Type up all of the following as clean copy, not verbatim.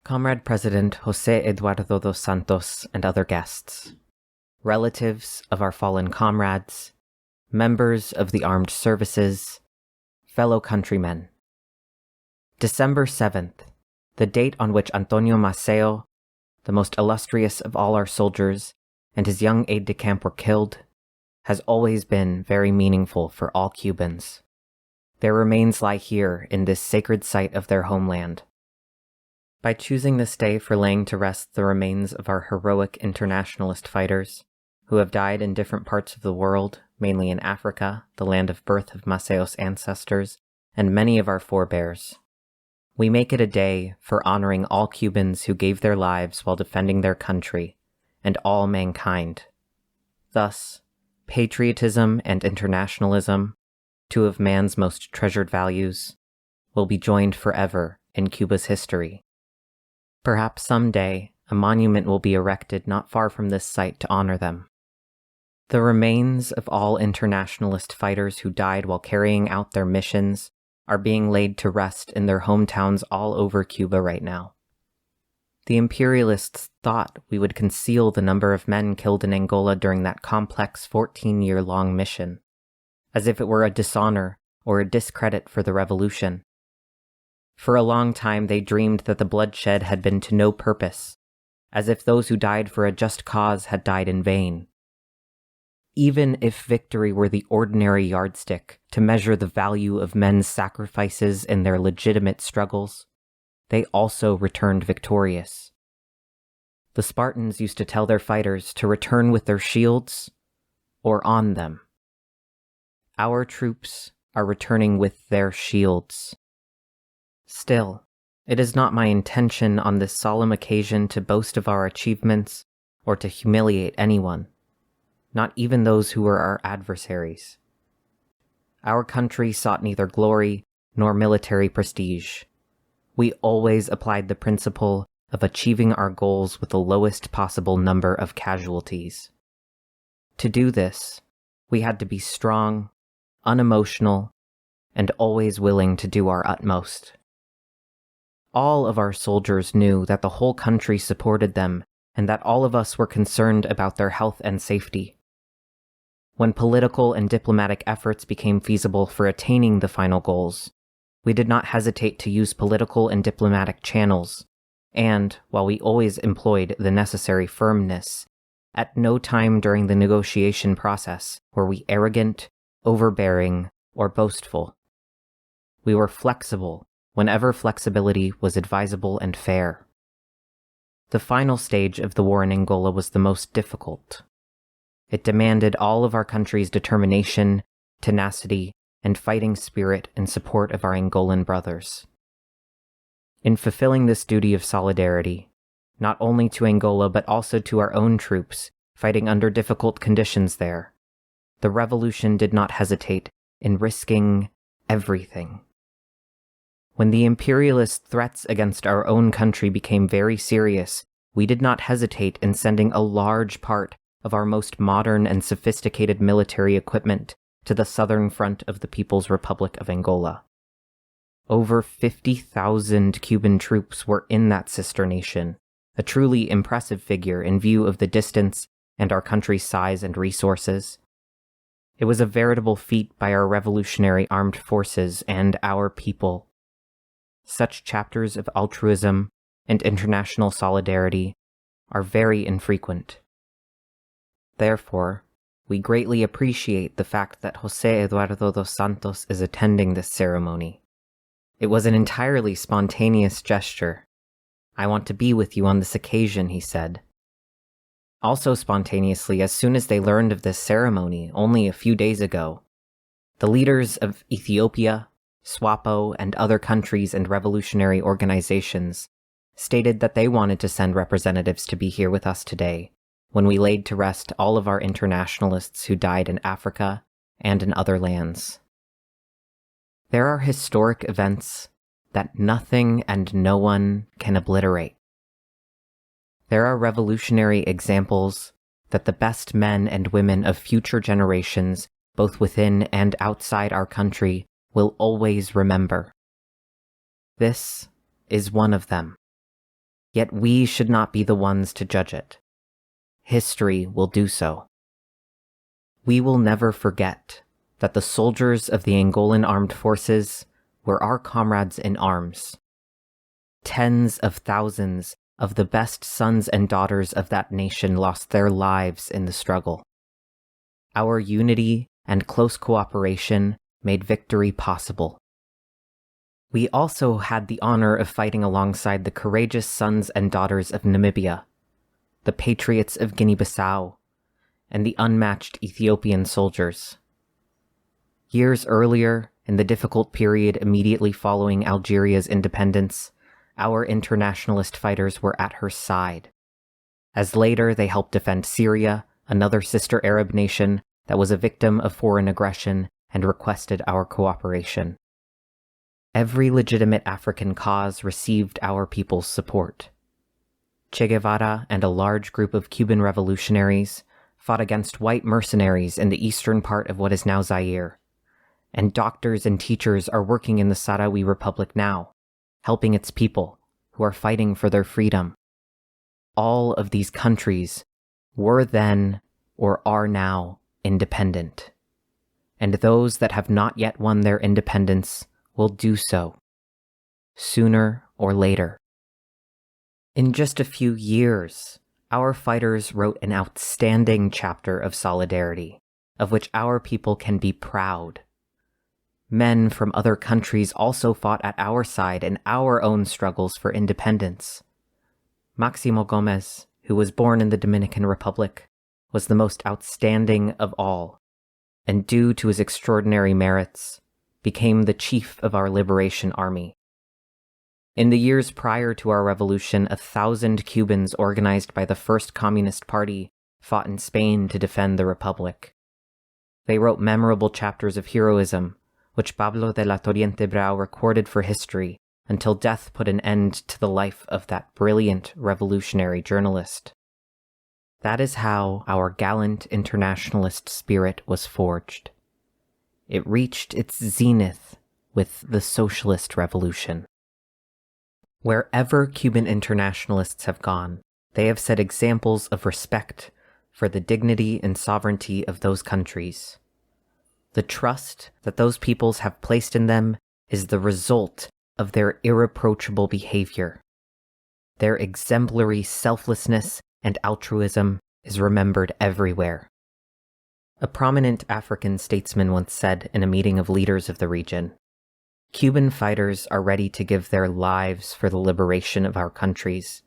Comrade President José Eduardo dos Santos and other guests, relatives of our fallen comrades, members of the armed services, fellow countrymen. December 7th, the date on which Antonio Maceo, the most illustrious of all our soldiers, and his young aide-de-camp were killed, has always been very meaningful for all Cubans. Their remains lie here in this sacred site of their homeland. By choosing this day for laying to rest the remains of our heroic internationalist fighters, who have died in different parts of the world, mainly in Africa, the land of birth of Maceo's ancestors, and many of our forebears, we make it a day for honoring all Cubans who gave their lives while defending their country, and all mankind. Thus, patriotism and internationalism, two of man's most treasured values, will be joined forever in Cuba's history. Perhaps someday, a monument will be erected not far from this site to honor them. The remains of all internationalist fighters who died while carrying out their missions are being laid to rest in their hometowns all over Cuba right now. The imperialists thought we would conceal the number of men killed in Angola during that complex 14-year-long mission, as if it were a dishonor or a discredit for the revolution. For a long time they dreamed that the bloodshed had been to no purpose, as if those who died for a just cause had died in vain. Even if victory were the ordinary yardstick to measure the value of men's sacrifices in their legitimate struggles, they also returned victorious. The Spartans used to tell their fighters to return with their shields or on them. Our troops are returning with their shields. Still, it is not my intention on this solemn occasion to boast of our achievements or to humiliate anyone, not even those who were our adversaries. Our country sought neither glory nor military prestige. We always applied the principle of achieving our goals with the lowest possible number of casualties. To do this, we had to be strong, unemotional, and always willing to do our utmost. All of our soldiers knew that the whole country supported them and that all of us were concerned about their health and safety. When political and diplomatic efforts became feasible for attaining the final goals, we did not hesitate to use political and diplomatic channels, and, while we always employed the necessary firmness, at no time during the negotiation process were we arrogant, overbearing, or boastful. We were flexible whenever flexibility was advisable and fair. The final stage of the war in Angola was the most difficult. It demanded all of our country's determination, tenacity, and fighting spirit in support of our Angolan brothers. In fulfilling this duty of solidarity, not only to Angola but also to our own troops fighting under difficult conditions there, the revolution did not hesitate in risking everything. When the imperialist threats against our own country became very serious, we did not hesitate in sending a large part of our most modern and sophisticated military equipment to the southern front of the People's Republic of Angola. Over 50,000 Cuban troops were in that sister nation, a truly impressive figure in view of the distance and our country's size and resources. It was a veritable feat by our revolutionary armed forces and our people. Such chapters of altruism and international solidarity are very infrequent. Therefore, we greatly appreciate the fact that José Eduardo dos Santos is attending this ceremony. It was an entirely spontaneous gesture. "I want to be with you on this occasion," he said. Also spontaneously, as soon as they learned of this ceremony only a few days ago, the leaders of Ethiopia, SWAPO, and other countries and revolutionary organizations stated that they wanted to send representatives to be here with us today, when we laid to rest all of our internationalists who died in Africa and in other lands. There are historic events that nothing and no one can obliterate. There are revolutionary examples that the best men and women of future generations, both within and outside our country, will always remember. This is one of them. Yet we should not be the ones to judge it. History will do so. We will never forget that the soldiers of the Angolan armed forces were our comrades in arms. Tens of thousands of the best sons and daughters of that nation lost their lives in the struggle. Our unity and close cooperation made victory possible. We also had the honor of fighting alongside the courageous sons and daughters of Namibia, the patriots of Guinea-Bissau, and the unmatched Ethiopian soldiers. Years earlier, in the difficult period immediately following Algeria's independence, our internationalist fighters were at her side. As later they helped defend Syria, another sister Arab nation that was a victim of foreign aggression and requested our cooperation. Every legitimate African cause received our people's support. Che Guevara and a large group of Cuban revolutionaries fought against white mercenaries in the eastern part of what is now Zaire, and doctors and teachers are working in the Sahrawi Republic now, helping its people who are fighting for their freedom. All of these countries were then or are now independent, and those that have not yet won their independence will do so, sooner or later. In just a few years, our fighters wrote an outstanding chapter of solidarity, of which our people can be proud. Men from other countries also fought at our side in our own struggles for independence. Máximo Gómez, who was born in the Dominican Republic, was the most outstanding of all, and due to his extraordinary merits, became the chief of our liberation army. In the years prior to our revolution, 1,000 Cubans organized by the First Communist Party fought in Spain to defend the Republic. They wrote memorable chapters of heroism, which Pablo de la Torriente Brau recorded for history until death put an end to the life of that brilliant revolutionary journalist. That is how our gallant internationalist spirit was forged. It reached its zenith with the socialist revolution. Wherever Cuban internationalists have gone, they have set examples of respect for the dignity and sovereignty of those countries. The trust that those peoples have placed in them is the result of their irreproachable behavior. Their exemplary selflessness and altruism is remembered everywhere. A prominent African statesman once said in a meeting of leaders of the region, "Cuban fighters are ready to give their lives for the liberation of our countries.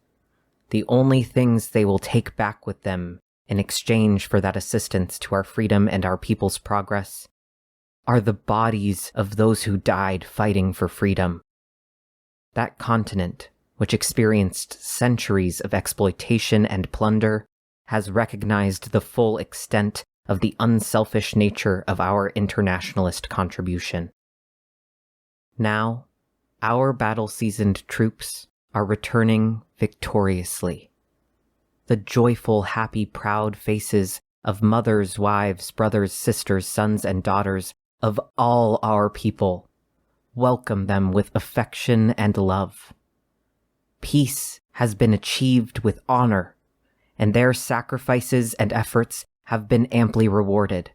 The only things they will take back with them in exchange for that assistance to our freedom and our people's progress are the bodies of those who died fighting for freedom." That continent, which experienced centuries of exploitation and plunder, has recognized the full extent of the unselfish nature of our internationalist contribution. Now, our battle-seasoned troops are returning victoriously. The joyful, happy, proud faces of mothers, wives, brothers, sisters, sons, and daughters of all our people welcome them with affection and love. Peace has been achieved with honor, and their sacrifices and efforts have been amply rewarded.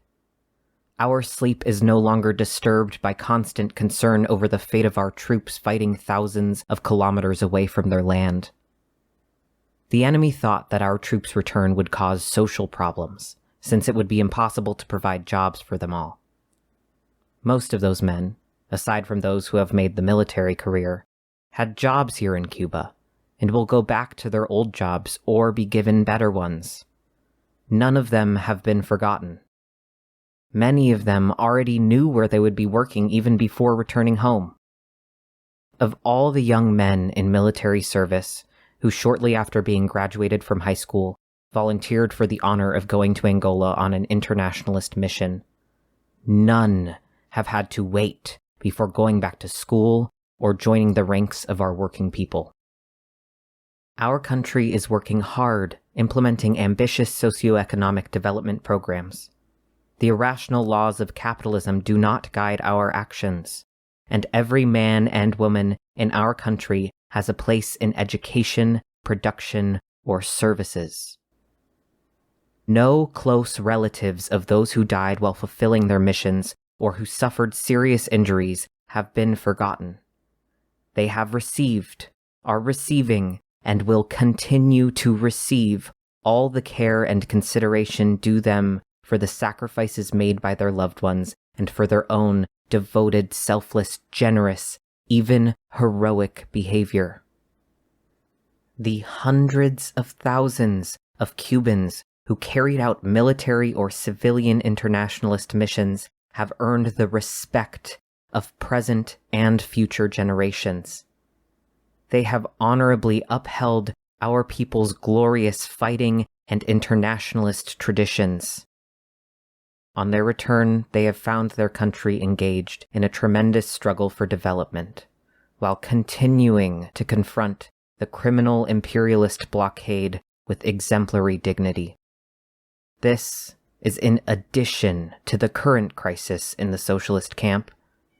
Our sleep is no longer disturbed by constant concern over the fate of our troops fighting thousands of kilometers away from their land. The enemy thought that our troops' return would cause social problems, since it would be impossible to provide jobs for them all. Most of those men, aside from those who have made the military career, had jobs here in Cuba, and will go back to their old jobs or be given better ones. None of them have been forgotten. Many of them already knew where they would be working even before returning home. Of all the young men in military service who shortly after being graduated from high school volunteered for the honor of going to Angola on an internationalist mission, none have had to wait before going back to school or joining the ranks of our working people. Our country is working hard, implementing ambitious socioeconomic development programs. The irrational laws of capitalism do not guide our actions, and every man and woman in our country has a place in education, production or services. No close relatives of those who died while fulfilling their missions or who suffered serious injuries have been forgotten. They have received, are receiving, and will continue to receive all the care and consideration due them for the sacrifices made by their loved ones and for their own devoted, selfless, generous, even heroic behavior. The hundreds of thousands of Cubans who carried out military or civilian internationalist missions have earned the respect of present and future generations. They have honorably upheld our people's glorious fighting and internationalist traditions. On their return, they have found their country engaged in a tremendous struggle for development, while continuing to confront the criminal imperialist blockade with exemplary dignity. This is in addition to the current crisis in the socialist camp,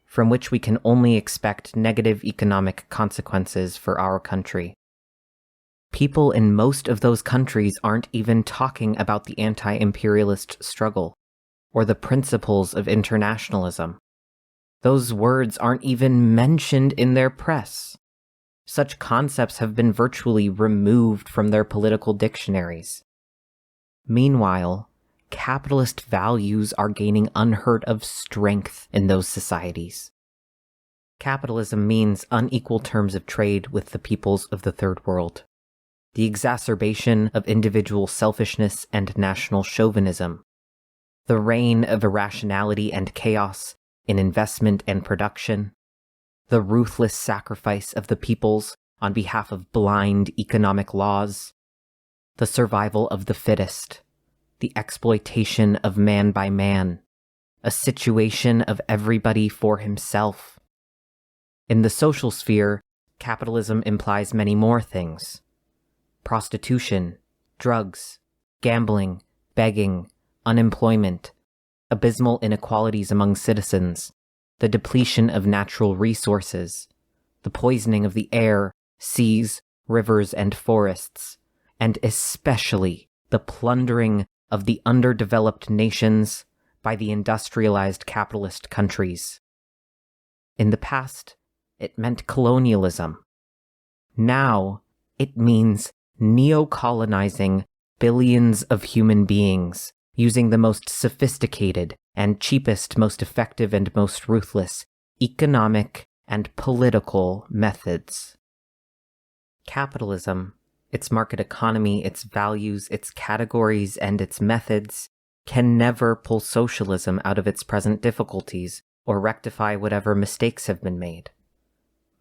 from which we can only expect negative economic consequences for our country. People in most of those countries aren't even talking about the anti-imperialist struggle, or the principles of internationalism. Those words aren't even mentioned in their press. Such concepts have been virtually removed from their political dictionaries. Meanwhile, capitalist values are gaining unheard of strength in those societies. Capitalism means unequal terms of trade with the peoples of the Third World, the exacerbation of individual selfishness and national chauvinism, the reign of irrationality and chaos in investment and production, the ruthless sacrifice of the peoples on behalf of blind economic laws, the survival of the fittest, the exploitation of man by man, a situation of everybody for himself. In the social sphere, capitalism implies many more things: prostitution, drugs, gambling, begging, unemployment, abysmal inequalities among citizens, the depletion of natural resources, the poisoning of the air, seas, rivers, and forests, and especially the plundering of the underdeveloped nations by the industrialized capitalist countries. In the past, it meant colonialism. Now, it means neo-colonizing billions of human beings using the most sophisticated and cheapest, most effective, and most ruthless economic and political methods. Capitalism, its market economy, its values, its categories, and its methods can never pull socialism out of its present difficulties or rectify whatever mistakes have been made.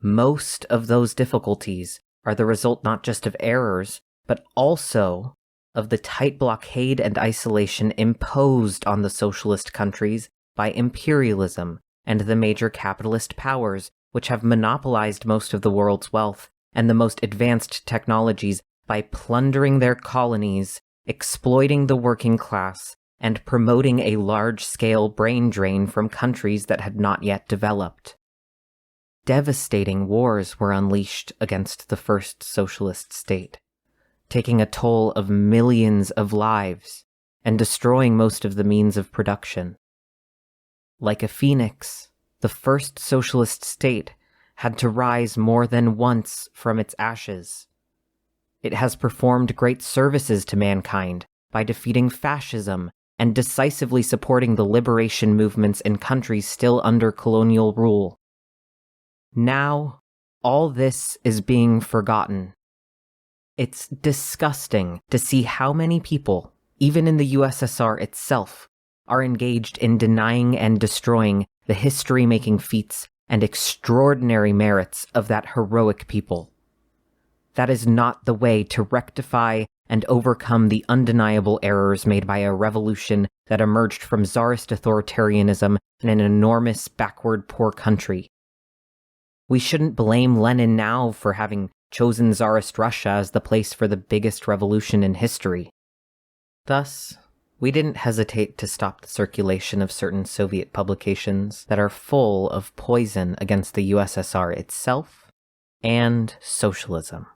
Most of those difficulties are the result not just of errors, but also of the tight blockade and isolation imposed on the socialist countries by imperialism and the major capitalist powers, which have monopolized most of the world's wealth and the most advanced technologies by plundering their colonies, exploiting the working class, and promoting a large-scale brain drain from countries that had not yet developed. Devastating wars were unleashed against the first socialist state, taking a toll of millions of lives and destroying most of the means of production. Like a phoenix, the first socialist state had to rise more than once from its ashes. It has performed great services to mankind by defeating fascism and decisively supporting the liberation movements in countries still under colonial rule. Now, all this is being forgotten. It's disgusting to see how many people, even in the USSR itself, are engaged in denying and destroying the history-making feats and extraordinary merits of that heroic people. That is not the way to rectify and overcome the undeniable errors made by a revolution that emerged from czarist authoritarianism in an enormous, backward, poor country. We shouldn't blame Lenin now for having chosen Tsarist Russia as the place for the biggest revolution in history. Thus, we didn't hesitate to stop the circulation of certain Soviet publications that are full of poison against the USSR itself and socialism.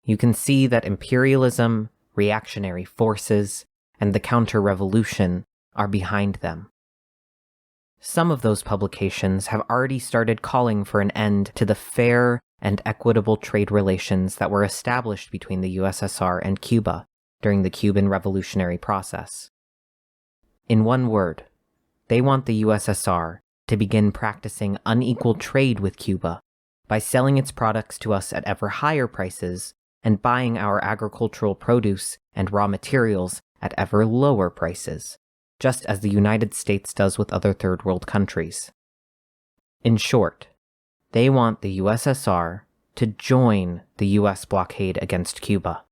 you can see that imperialism, reactionary forces, and the counter-revolution are behind them. Some of those publications have already started calling for an end to the fair and equitable trade relations that were established between the USSR and Cuba during the Cuban revolutionary process. In one word, they want the USSR to begin practicing unequal trade with Cuba by selling its products to us at ever higher prices and buying our agricultural produce and raw materials at ever lower prices, just as the United States does with other third world countries. In short, they want the USSR to join the US blockade against Cuba.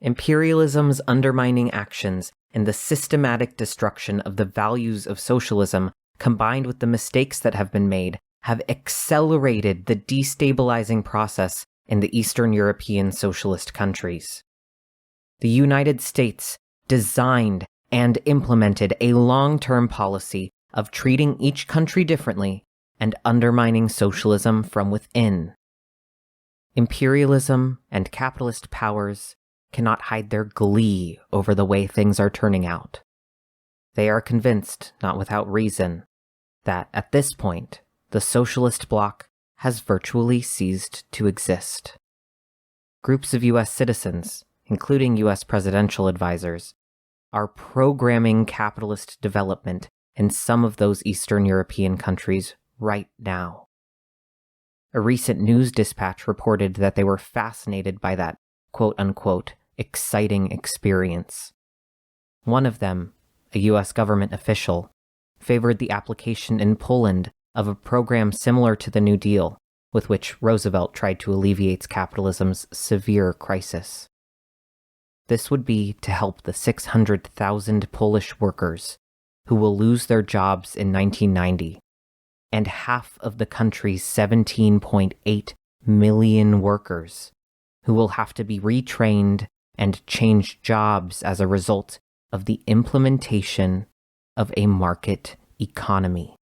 Imperialism's undermining actions and the systematic destruction of the values of socialism, combined with the mistakes that have been made, have accelerated the destabilizing process in the Eastern European socialist countries. The United States designed and implemented a long-term policy of treating each country differently and undermining socialism from within. Imperialism and capitalist powers cannot hide their glee over the way things are turning out. They are convinced, not without reason, that at this point, the socialist bloc has virtually ceased to exist. Groups of US citizens, including US presidential advisors, are programming capitalist development in some of those Eastern European countries right now. A recent news dispatch reported that they were fascinated by that quote-unquote exciting experience. One of them, a US government official, favored the application in Poland of a program similar to the New Deal, with which Roosevelt tried to alleviate capitalism's severe crisis. This would be to help the 600,000 Polish workers who will lose their jobs in 1990, and half of the country's 17.8 million workers who will have to be retrained and change jobs as a result of the implementation of a market economy.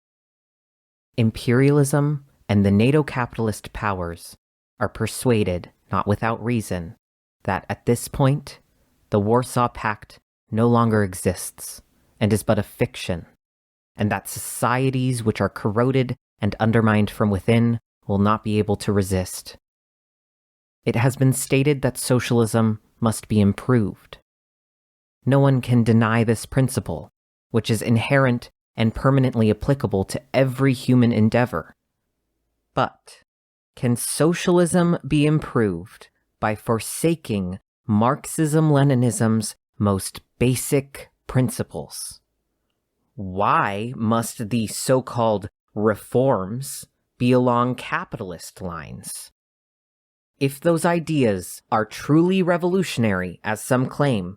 Imperialism and the NATO capitalist powers are persuaded, not without reason, that at this point, the Warsaw Pact no longer exists and is but a fiction, and that societies which are corroded and undermined from within will not be able to resist. It has been stated that socialism must be improved. No one can deny this principle, which is inherent and permanently applicable to every human endeavor. But can socialism be improved by forsaking Marxism-Leninism's most basic principles? Why must the so-called reforms be along capitalist lines? If those ideas are truly revolutionary, as some claim,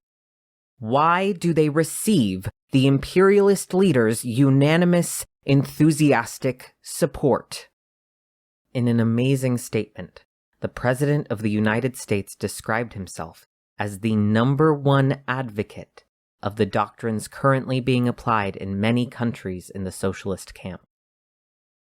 why do they receive the imperialist leaders' unanimous, enthusiastic support? In an amazing statement, the President of the United States described himself as the #1 advocate of the doctrines currently being applied in many countries in the socialist camp.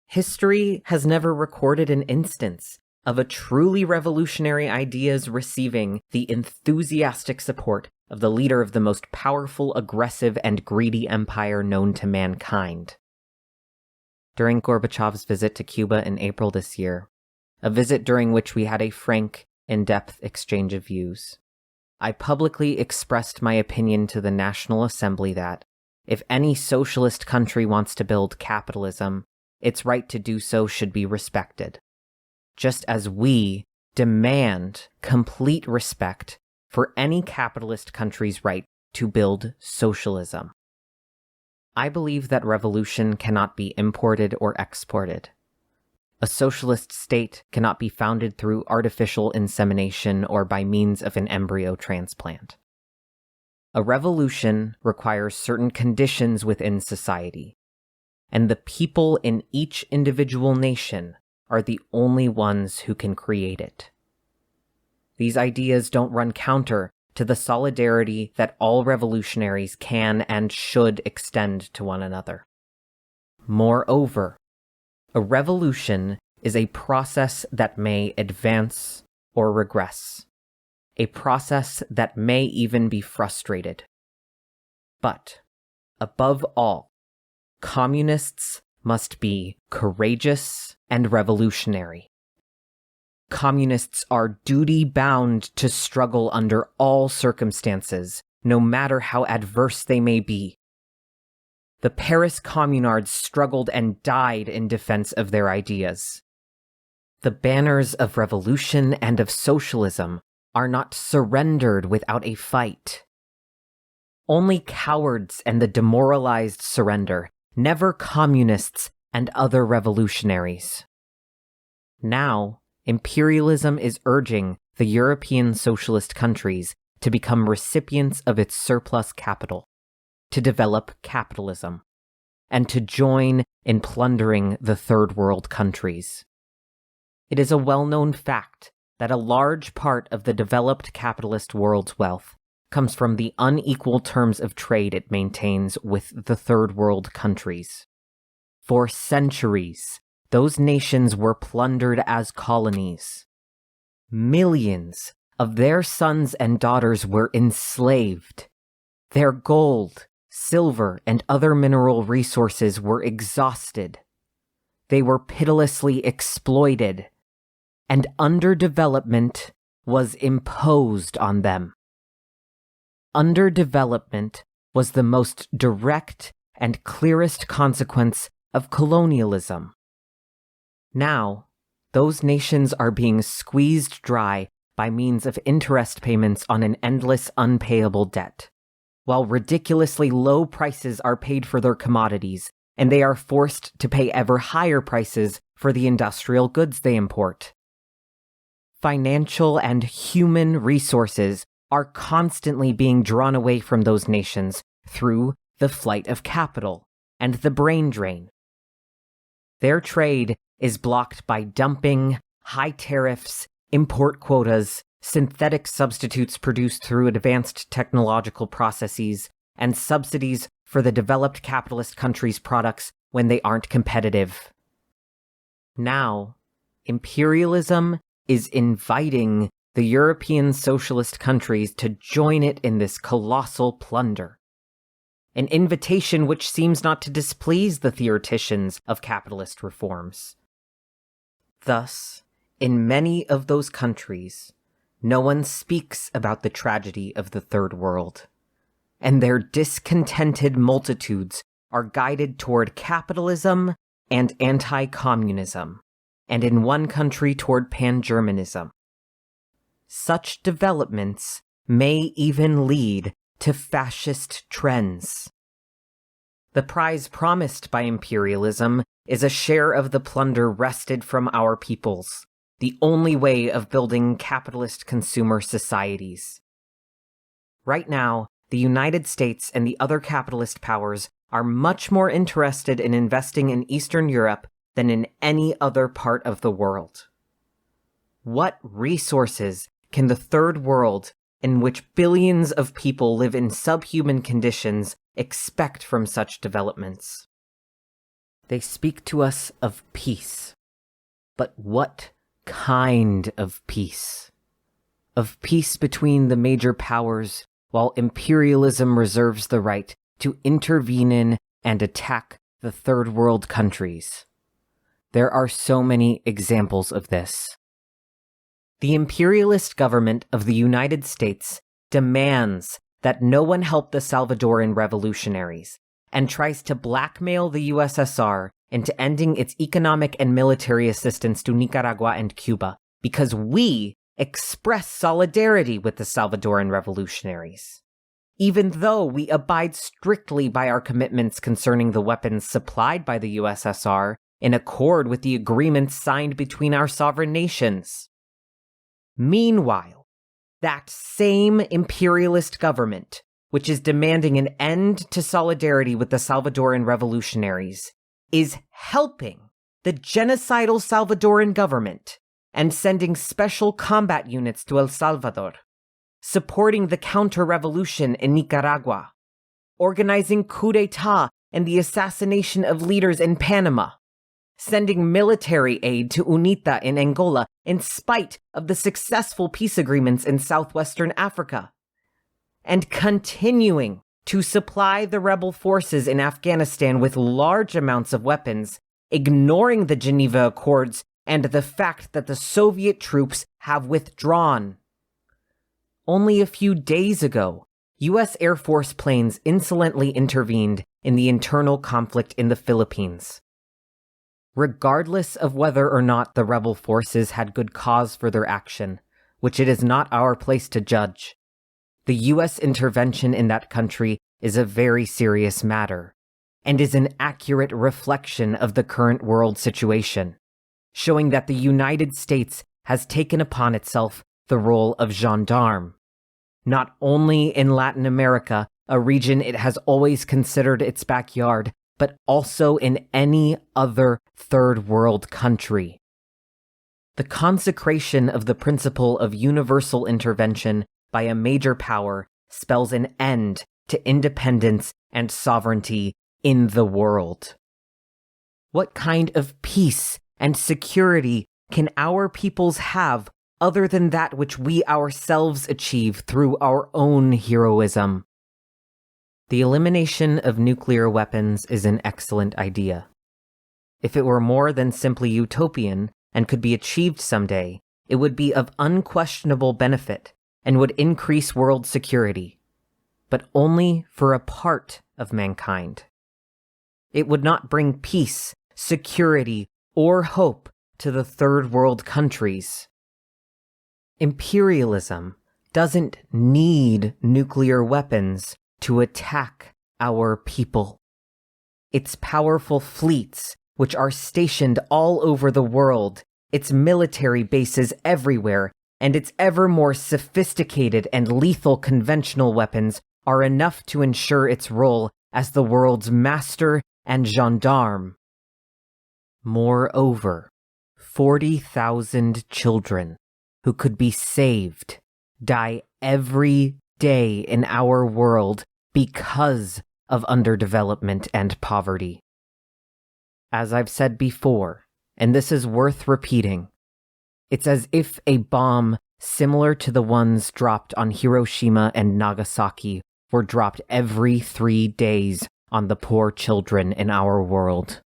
History has never recorded an instance of a truly revolutionary ideas receiving the enthusiastic support of the leader of the most powerful, aggressive, and greedy empire known to mankind. During Gorbachev's visit to Cuba in April this year, a visit during which we had a frank, in-depth exchange of views, I publicly expressed my opinion to the National Assembly that, if any socialist country wants to build capitalism, its right to do so should be respected, just as we demand complete respect for any capitalist country's right to build socialism. I believe that revolution cannot be imported or exported. A socialist state cannot be founded through artificial insemination or by means of an embryo transplant. A revolution requires certain conditions within society, and the people in each individual nation are the only ones who can create it. These ideas don't run counter to the solidarity that all revolutionaries can and should extend to one another. Moreover, a revolution is a process that may advance or regress, a process that may even be frustrated. But, above all, communists must be courageous and revolutionary. Communists are duty-bound to struggle under all circumstances, no matter how adverse they may be. The Paris Communards struggled and died in defense of their ideas. The banners of revolution and of socialism are not surrendered without a fight. Only cowards and the demoralized surrender, never communists and other revolutionaries. Now, imperialism is urging the European socialist countries to become recipients of its surplus capital, to develop capitalism, and to join in plundering the third world countries. It is a well-known fact that a large part of the developed capitalist world's wealth comes from the unequal terms of trade it maintains with the third world countries. For centuries, those nations were plundered as colonies. Millions of their sons and daughters were enslaved. Their gold, silver, and other mineral resources were exhausted. They were pitilessly exploited, and underdevelopment was imposed on them. Underdevelopment was the most direct and clearest consequence of colonialism. Now, those nations are being squeezed dry by means of interest payments on an endless unpayable debt, while ridiculously low prices are paid for their commodities, and they are forced to pay ever higher prices for the industrial goods they import. Financial and human resources are constantly being drawn away from those nations through the flight of capital and the brain drain. Their trade is blocked by dumping, high tariffs, import quotas, synthetic substitutes produced through advanced technological processes, and subsidies for the developed capitalist countries' products when they aren't competitive. Now, imperialism is inviting the European socialist countries to join it in this colossal plunder. An invitation which seems not to displease the theoreticians of capitalist reforms. Thus, in many of those countries, no one speaks about the tragedy of the Third World, and their discontented multitudes are guided toward capitalism and anti-communism, and in one country toward pan-Germanism. Such developments may even lead to fascist trends. The prize promised by imperialism is a share of the plunder wrested from our peoples, the only way of building capitalist consumer societies. Right now, the United States and the other capitalist powers are much more interested in investing in Eastern Europe than in any other part of the world. What resources can the Third World, in which billions of people live in subhuman conditions, expect from such developments? They speak to us of peace. But what kind of peace? Of peace between the major powers, while imperialism reserves the right to intervene in and attack the Third World countries. There are so many examples of this. The imperialist government of the United States demands that no one help the Salvadoran revolutionaries and tries to blackmail the USSR into ending its economic and military assistance to Nicaragua and Cuba because we express solidarity with the Salvadoran revolutionaries, even though we abide strictly by our commitments concerning the weapons supplied by the USSR in accord with the agreements signed between our sovereign nations. Meanwhile, that same imperialist government, which is demanding an end to solidarity with the Salvadoran revolutionaries, is helping the genocidal Salvadoran government and sending special combat units to El Salvador, supporting the counter-revolution in Nicaragua, organizing coup d'etat and the assassination of leaders in Panama, sending military aid to UNITA in Angola, in spite of the successful peace agreements in southwestern Africa, and continuing to supply the rebel forces in Afghanistan with large amounts of weapons, ignoring the Geneva Accords and the fact that the Soviet troops have withdrawn. Only a few days ago, U.S. Air Force planes insolently intervened in the internal conflict in the Philippines. Regardless of whether or not the rebel forces had good cause for their action, which it is not our place to judge, the U.S. intervention in that country is a very serious matter, and is an accurate reflection of the current world situation, showing that the United States has taken upon itself the role of gendarme, not only in Latin America, a region it has always considered its backyard, but also in any other third world country. The consecration of the principle of universal intervention by a major power spells an end to independence and sovereignty in the world. What kind of peace and security can our peoples have other than that which we ourselves achieve through our own heroism? The elimination of nuclear weapons is an excellent idea. If it were more than simply utopian and could be achieved someday, it would be of unquestionable benefit and would increase world security, but only for a part of mankind. It would not bring peace, security, or hope to the third world countries. Imperialism doesn't need nuclear weapons to attack our people. Its powerful fleets, which are stationed all over the world, its military bases everywhere, and its ever more sophisticated and lethal conventional weapons are enough to ensure its role as the world's master and gendarme. Moreover, 40,000 children who could be saved die every day in our world because of underdevelopment and poverty. As I've said before, and this is worth repeating, it's as if a bomb similar to the ones dropped on Hiroshima and Nagasaki were dropped every 3 days on the poor children in our world.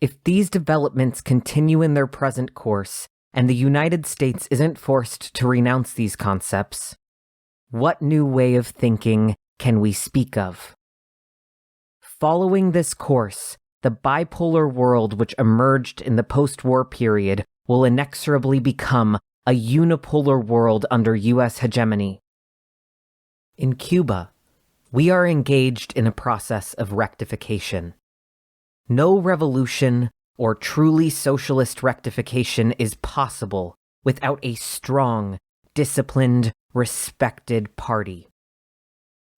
If these developments continue in their present course, and the United States isn't forced to renounce these concepts, what new way of thinking can we speak of? Following this course, the bipolar world which emerged in the post-war period will inexorably become a unipolar world under U.S. hegemony. In Cuba, we are engaged in a process of rectification. No revolution or truly socialist rectification is possible without a strong, disciplined, respected party.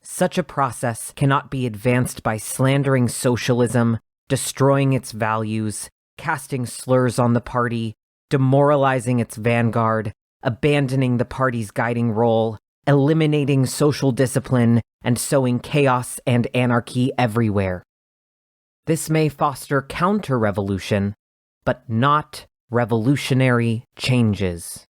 Such a process cannot be advanced by slandering socialism, destroying its values, casting slurs on the party, demoralizing its vanguard, abandoning the party's guiding role, eliminating social discipline, and sowing chaos and anarchy everywhere. This may foster counter-revolution, but not revolutionary changes.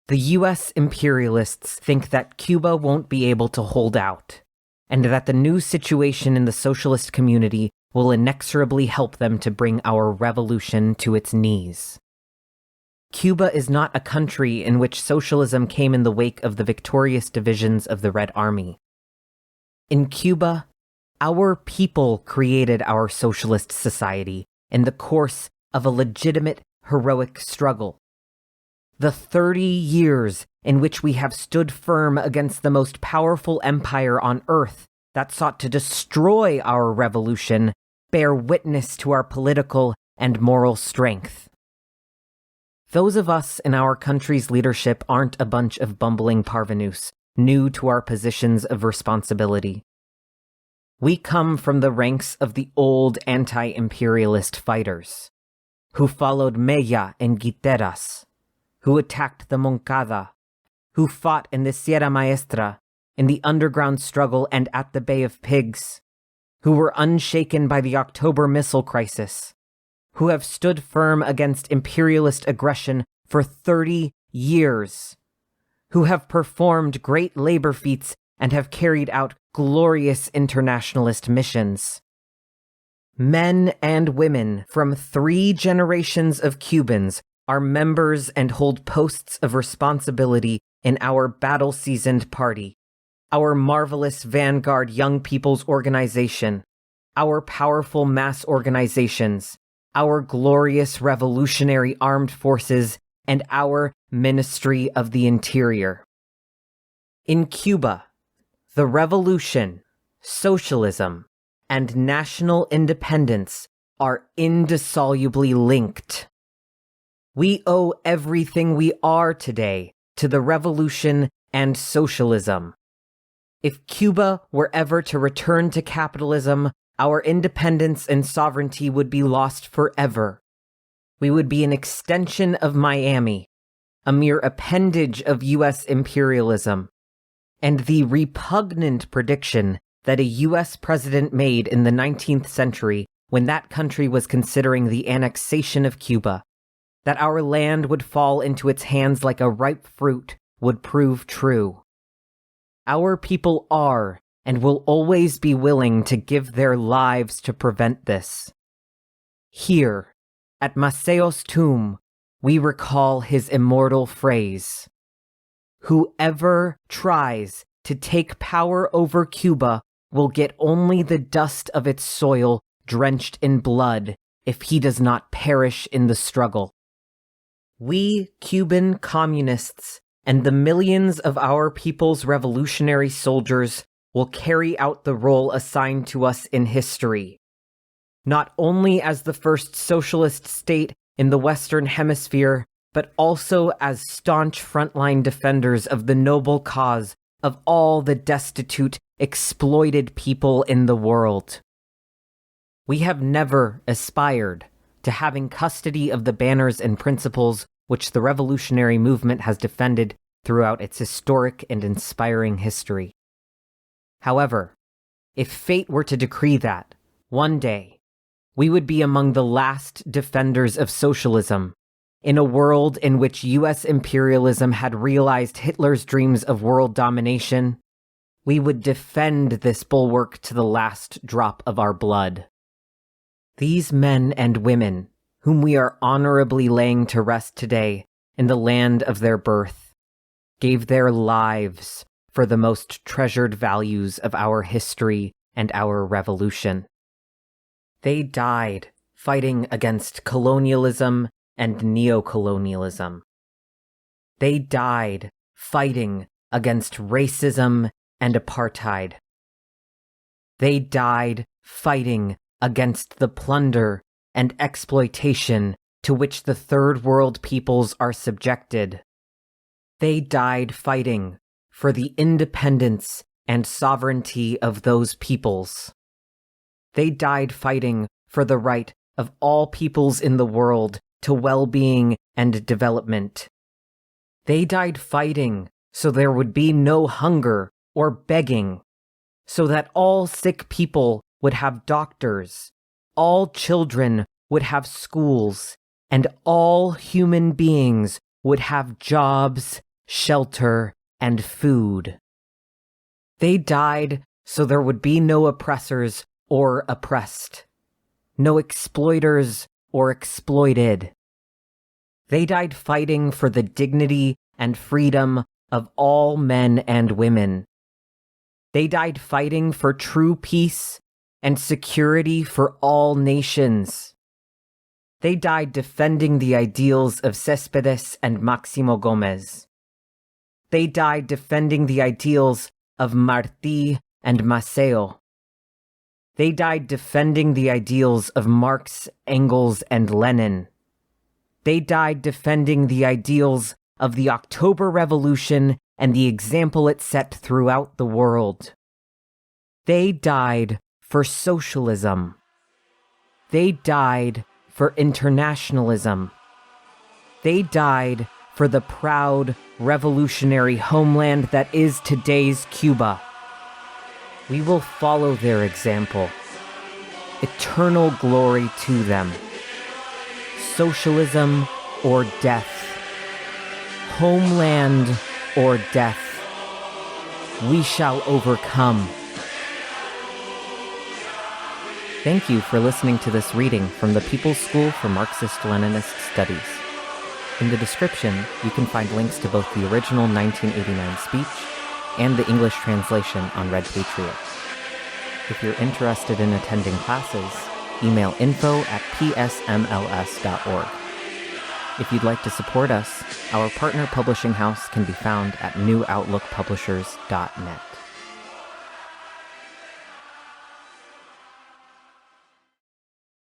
The U.S. imperialists think that Cuba won't be able to hold out, and that the new situation in the socialist community will inexorably help them to bring our revolution to its knees. Cuba is not a country in which socialism came in the wake of the victorious divisions of the Red Army. In Cuba, our people created our socialist society in the course of a legitimate, heroic struggle. The 30 years in which we have stood firm against the most powerful empire on earth that sought to destroy our revolution bear witness to our political and moral strength. Those of us in our country's leadership aren't a bunch of bumbling parvenus, new to our positions of responsibility. We come from the ranks of the old anti-imperialist fighters, who followed Mella and Guiteras, who attacked the Moncada, who fought in the Sierra Maestra, in the underground struggle and at the Bay of Pigs, who were unshaken by the October missile crisis, who have stood firm against imperialist aggression for 30 years, who have performed great labor feats and have carried out glorious internationalist missions. Men and women from 3 generations of Cubans are members and hold posts of responsibility in our battle-seasoned party, our marvelous vanguard young people's organization, our powerful mass organizations, our glorious revolutionary armed forces, and our Ministry of the Interior. In Cuba, the revolution, socialism, and national independence are indissolubly linked. We owe everything we are today to the revolution and socialism. If Cuba were ever to return to capitalism, our independence and sovereignty would be lost forever. We would be an extension of Miami, a mere appendage of U.S. imperialism, and the repugnant prediction that a U.S. president made in the 19th century when that country was considering the annexation of Cuba, that our land would fall into its hands like a ripe fruit, would prove true. Our people are and will always be willing to give their lives to prevent this. Here, at Maceo's tomb, we recall his immortal phrase: "Whoever tries to take power over Cuba will get only the dust of its soil drenched in blood if he does not perish in the struggle." We Cuban communists and the millions of our people's revolutionary soldiers will carry out the role assigned to us in history, not only as the first socialist state in the Western Hemisphere, but also as staunch frontline defenders of the noble cause of all the destitute, exploited people in the world. We have never aspired to having custody of the banners and principles which the revolutionary movement has defended throughout its historic and inspiring history. However, if fate were to decree that, one day, we would be among the last defenders of socialism, in a world in which U.S. imperialism had realized Hitler's dreams of world domination, we would defend this bulwark to the last drop of our blood. These men and women, whom we are honorably laying to rest today in the land of their birth, gave their lives for the most treasured values of our history and our revolution. They died fighting against colonialism and neocolonialism. They died fighting against racism and apartheid. They died fighting against the plunder and exploitation to which the Third World peoples are subjected. They died fighting for the independence and sovereignty of those peoples. They died fighting for the right of all peoples in the world to well-being and development. They died fighting so there would be no hunger or begging, so that all sick people would have doctors, all children would have schools, and all human beings would have jobs, shelter, and food. They died so there would be no oppressors or oppressed, no exploiters or exploited. They died fighting for the dignity and freedom of all men and women. They died fighting for true peace and security for all nations. They died defending the ideals of Céspedes and Máximo Gómez. They died defending the ideals of Martí and Maceo. They died defending the ideals of Marx, Engels, and Lenin. They died defending the ideals of the October Revolution and the example it set throughout the world. They died for socialism. They died for internationalism. They died for the proud, revolutionary homeland that is today's Cuba. We will follow their example. Eternal glory to them. Socialism or death. homeland or death, we shall overcome. Thank you for listening to this reading from the People's School for Marxist-Leninist Studies. In the description, you can find links to both the original 1989 speech and the English translation on Red Patriot. If you're interested in attending classes, email info@psmls.org. If you'd like to support us, our partner publishing house can be found at newoutlookpublishers.net.